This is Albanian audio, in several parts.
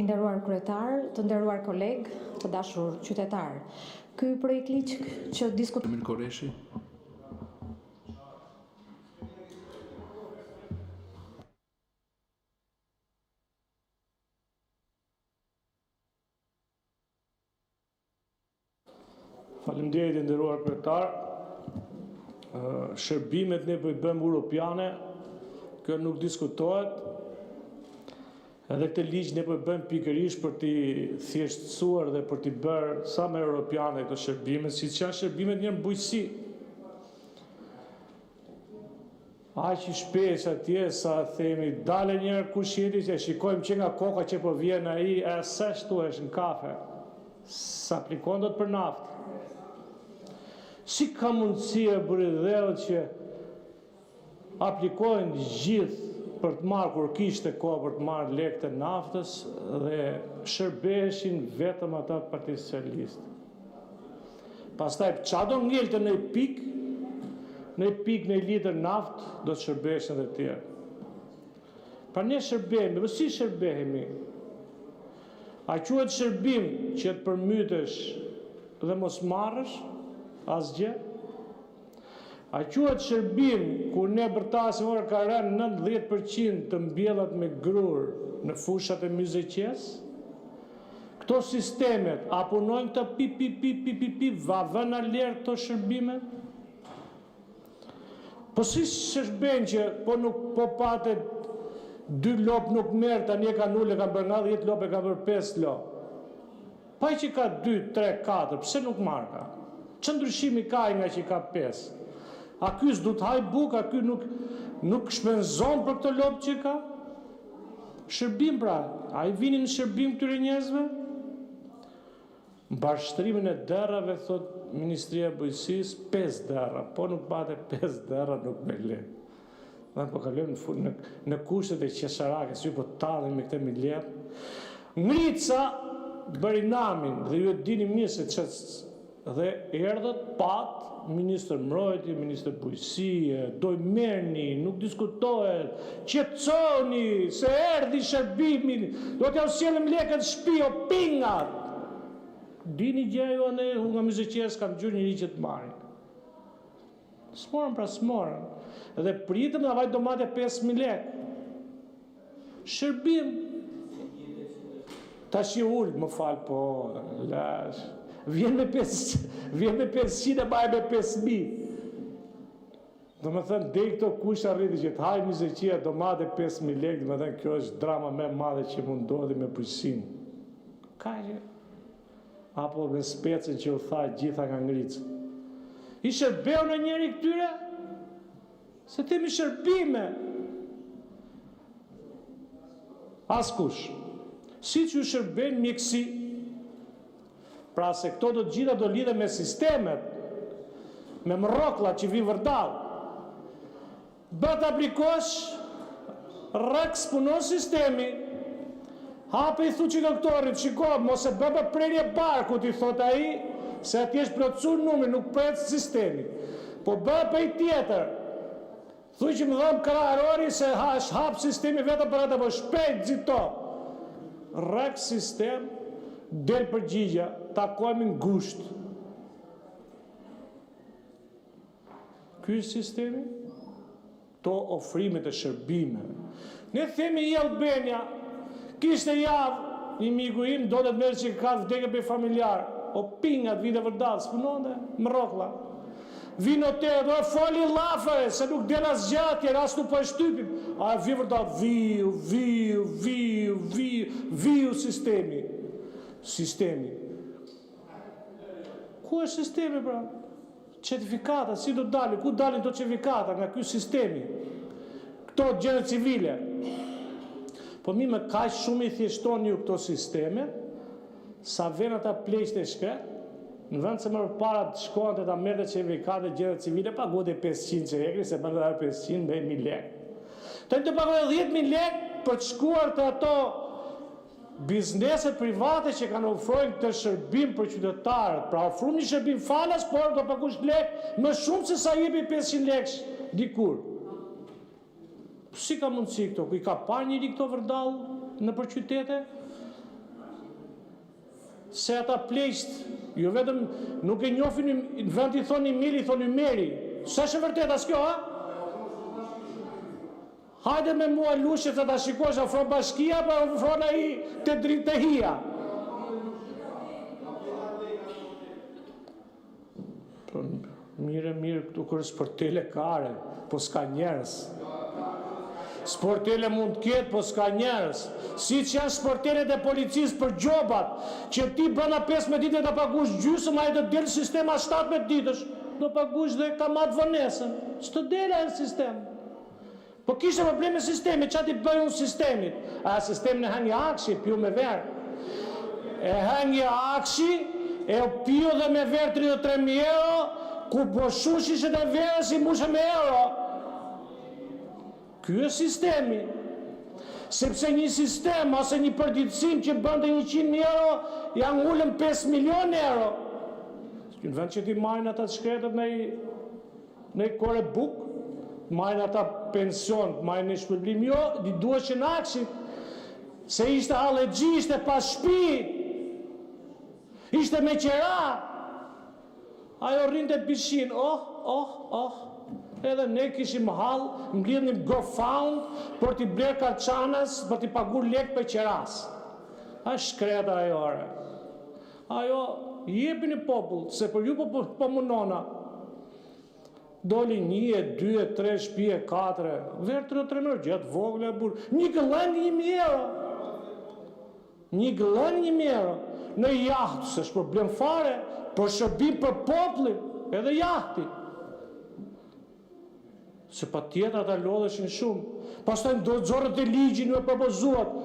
I nderuar kryetar, të nderuar koleg, të dashur qytetar. Ky projekt ligj që diskutohet. Emir Koreshi. Faleminderit, nderuar kryetar. Shërbimet ne po I bëjmë europiane, kjo nuk diskutohet. Edhe këtë ligj ne po bëjmë pikërisht për t'i thjeshtësuar dhe për t'i bërë sa më europiane këto shërbime, siç janë shërbimet një bujqësi. Aq I shpesh atje sa themi dale njëherë kush jeti që shikojmë që nga koka që po vjen ai, sa shtuhesh në kafe. Sa aplikon dot për naftë. Si ka mundësi e buridheu që aplikojnë gjithë për të marrë kur kishte kohë për të marrë lekë të naftës dhe shërbeshin vetëm ata Partisë Socialiste. Pastaj çfarë do ngelte në pikë në litër naftë do të shërbeshin dhe të tjerë. Pra ne shërbehemi, po si shërbehemi? A quhet shërbim që të përmytesh dhe mos marrësh asgjë? A quhet shërbim kur ne bërtasim orë ka rënë 90% të mbjellat me grur në fushat e myzeqes? Këto sistemet, a punojnë këta va vënë alert këto shërbime? Po si shërben që po patet 2 lop nuk merr, tani e kanë ulë, kanë bërë 10 lop, e kanë bërë 5 lop. Pa që ka 2, 3, 4, pse nuk marr ka? Çë ndryshimi ka nga që ka 5? A ky s'du të haj buk, a ky nuk shpenzon për këtë lopë që ka? Shërbim pra, a I vinin në shërbim këtyre njerëzve? Mbashtrimin e derrave, thot Ministria e Bujqësisë, 5 derra, po nuk bate 5 derra nuk me le. Dhe po kalojmë në kushtet e qesharake, si po tallim me këtë miljet. Ngrica bëri namin, dhe ju e dini mirë se ç'është dhe erdhët pat Ministër Mbrojtje, Ministër Bujqësie, doj merrni, nuk diskutohet, qetësoni, se erdhi shërbimi, do t'ja sjellëm lekët shtëpi o pingat. Dini gjë ju ne nga myzeqes kam gjur njëri që të marrin. S'morën pra s'morën. Dhe pritëm na vaj domate 5.000 lekë. Shërbim. Tash I ul, më fal, po, lash. Vjen me 500 e baj me 5.000. Do më thënë, dhe këto kush arriti që të haj myzeqia domate 5.000 lekë, do më thënë, kjo është drama me madhe që mund ndodhi me bujqësinë. Ka që? Apo me specën që u tha gjitha nga ngrica. I shërbeu në njëri këtyre? Se temi shërbime. Askush. Si që u shërben mjekësi, pra se këto do të gjitha do lidhe me sistemet, me mrokla që vi vërdal. Bët aplikosh, reks punon sistemi, hape I thu që doktorit, shiko, mos e bëbë prerje barku, ti thot ai, se ati është plotësur numri, nuk pret sistemi. Po bëbë I tjetër, thu që më dhëmë krahërori, se është hap sistemi vetëm për atë, po shpejt zito. Reks sistem, del përgjigja, takojmë në gusht. Ky është sistemi? To ofrimet e shërbimeve. Ne themi I Albania, kishte javë, një miku im, do të merë që ka vdekje për familjar, o pingat, vite vërdalë, s'punonde, më rokla. Vino te, do e foli lafëre, se nuk del as gjatje, as nuk po e shtypim. A vi vërdalë, viu sistemi. Sistemi. Ku është sistemi, pra? Certifikata, si do dalin? Ku dalin to certifikata nga ky sistemi? Këto gjëra civile. Po mi më kaq shumë I thjeshtoni ju këto sisteme, sa vjen ata pleqtë e shkret, në vend se më përpara të shkohen të ta merrte certifikate gjëra civile, paguante 500 lekë, se bën 500 me 1000 lekë. Tani të paguaj 10.000 lekë për të shkuar të ato bizneset private që kanë ofrojnë këtë shërbim për qytetarët, pra ofrojnë një shërbim falas, por do pagush lekë më shumë se sa jepi 500 lekë dikur. Si ka mundësi këto? Ku I ka parë njëri këto vërdall në për qytete? se ata pleqt, jo vetëm nuk e njohin në vend i thoni Mili, thoni Meri. Sa është e vërtet as kjo, ha? Hajde me mua lushe të ta shikosh afro bashkia, për afro ai të dritë të hia. Mire, këtu kërë sportele kare, po s'ka njerës. Sportele mund të ketë, po s'ka njerës. Si që janë sportelet e policisë për gjobat, që ti bëna 15 ditë të pagush gjysëm, a e të delë sistema 17 ditësh, do pagush dhe ka matë vënesën. Së të delë e në sistem. Po kishtë probleme sistemi, që ati bëjë unë sistemit? A sistemi në hangë akshi, pju me verë. E hangë akshi, e pju dhe me verë 33.000 euro, ku boshushishët e verë si mushe me euro. Ky është sistemi. Sepse një sistem ose një përditësim që bënde 100.000 euro, janë ullën 5 milion euro. Në vend që ti marrin ata të shkretët në i kore buk, marrin ata pension, marrin një shpërblim, jo, di duhet që në aksit, se ishte alegji, ishte pas shpi, ishte me qera, ajo rrinte pishin, edhe ne kishim hall, mbledhnim GoFund për t'i bler karçanas, për t'i pagur lek për qeras. A shkreta ajo ore. Ajo jepini popull, se për ju po munona. Doli 1, 2, 3, shtëpi 4, verë 3 mërë, gjatë vogle e burë. Një gëllën 1.000 euro. Një gëllën 1.000 euro. Në jahtë, se është problem fare, për shërbim për popli, edhe jahti. Se pa tjetra ta lodheshin shumë. Pastaj dorëzorët e ligjit në propozuat.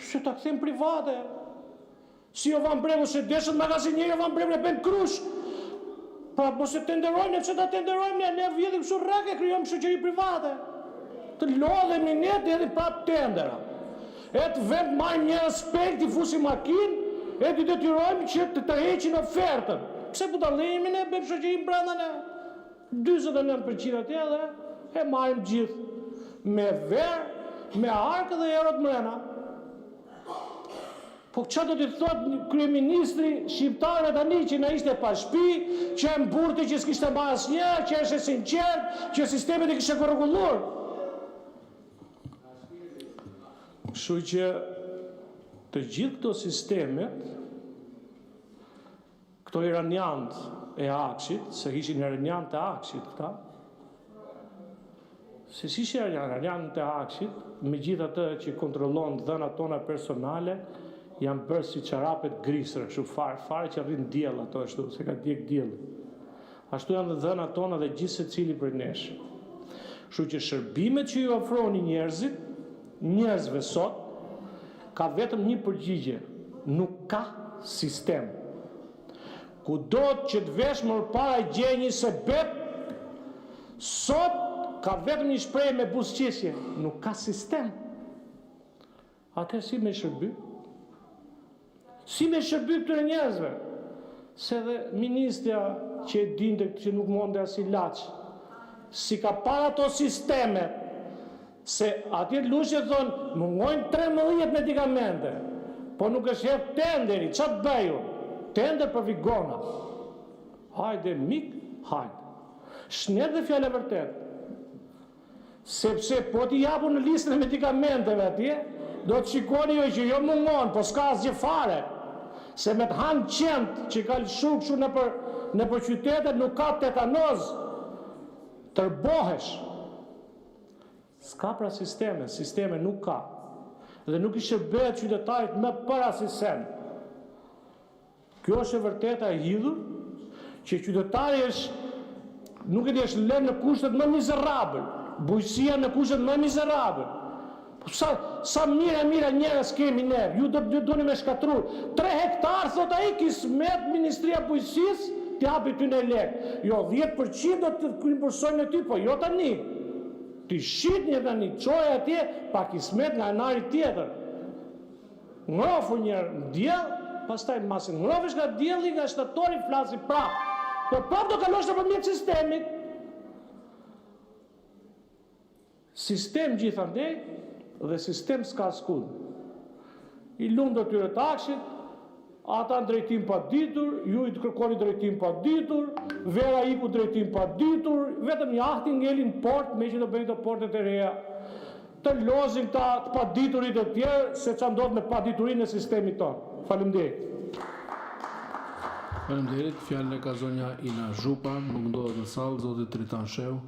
Pse ta kthejmë private? Si Jovan Bremu, se deshët magazinjeri Jovan Bremu në ben krush. Pra, mos e tenderojmë, pse ta tenderojmë, ne vjedhim kështu rrake, krijojmë shoqëri private. Të lodhemi ne të edhe prap tendera. E të vend marrim një aspekt, i fusim makinë, e të detyrojmë që të heqin ofertën. Pse po ta lejmë ne bëjmë shoqërinë brenda ne? 49% atje edhe e marrim gjithë me verë, me arkë dhe erot mrena. Po që do t'i thot kryeministri shqiptare tani që na ishte pa shtëpi, që e mburti që s'kishte marrë asnjë, që është sinqert, që sistemet i kishte korrugulluar. Kështu që të gjithë këto sistemet, këto iraniant e Akshit, se ishin iraniant e Akshit këta, se si ishin iraniant e Akshit, me gjithë atë që kontrollon dhënat tona personale, janë bërë si qarapet grisër, kështu fare që rrinë diell ato ashtu, se ka djeg diell. Ashtu janë dhe dhënat tona dhe gjithë secili për nesh. Kështu që shërbimet që ju ofroni njerëzve sot, ka vetëm një përgjigje, nuk ka sistem. Kudo që të vesh më para gjenjë se bet, sot ka vetëm një shprehje me buzëqeshje, nuk ka sistem. Atëherë si me shërby? Si me shërby këtyre njerëzve? Se dhe ministrja që e dinte që nuk monde as ilaç, si ka para ato sisteme, se atje lushe thonë, mungojnë 13 medikamente, po nuk është jep tenderi, që të bëju? Tender për vigona. Hajde mik, hajde. Shnet dhe fjallë e vërtet. Sepse po t'i japu në listën e medikamenteve atje, do të shikoni jo që jo mungon, po s'ka asgjë fare. Se me të hanë qenë që ka lëshu këshu në për qytetet nuk ka tetanoz, tërbohesh. S'ka pra sisteme nuk ka. Dhe nuk i shërbehet qytetarit me para si sen. Kjo është e vërteta e hidhur, që qytetari nuk e di është lënë në kushtet më mizerabël, bujësia në kushtet më mizerabël. Sa mira njerëz kemi ne, ju do doni me shkatrur. 3 hektar, thot ai, kismet Ministria Bujësisë, t'japi ty në lek. Jo, 10% do të rimbursojnë në ty, po jo tani. Ti shit një tani, qoj atje, pa kismet nga anari tjetër. Ngrofu njerë në djel, pastaj masin ngrofesh nga djeli, nga shtatori, flasi prap. Po prap do kalosh në përmjet sistemit. Sistem gjithandej, dhe sistem s'ka skund. I lumë do tyre të Akshit, ata në drejtim pa ditur, ju i të kërkoni drejtim pa ditur, vera iku drejtim pa ditur, vetëm jahti ngelin port me që të bëjnë të portet e reja, të lozin ta të pa diturit e tjerë, se që ndodh me pa diturin e sistemi tonë. Faleminderit. Faleminderit. Fjalën e ka zonja Ina Zhupa, nuk ndodhet në sallë, zoti Tritan Sheu.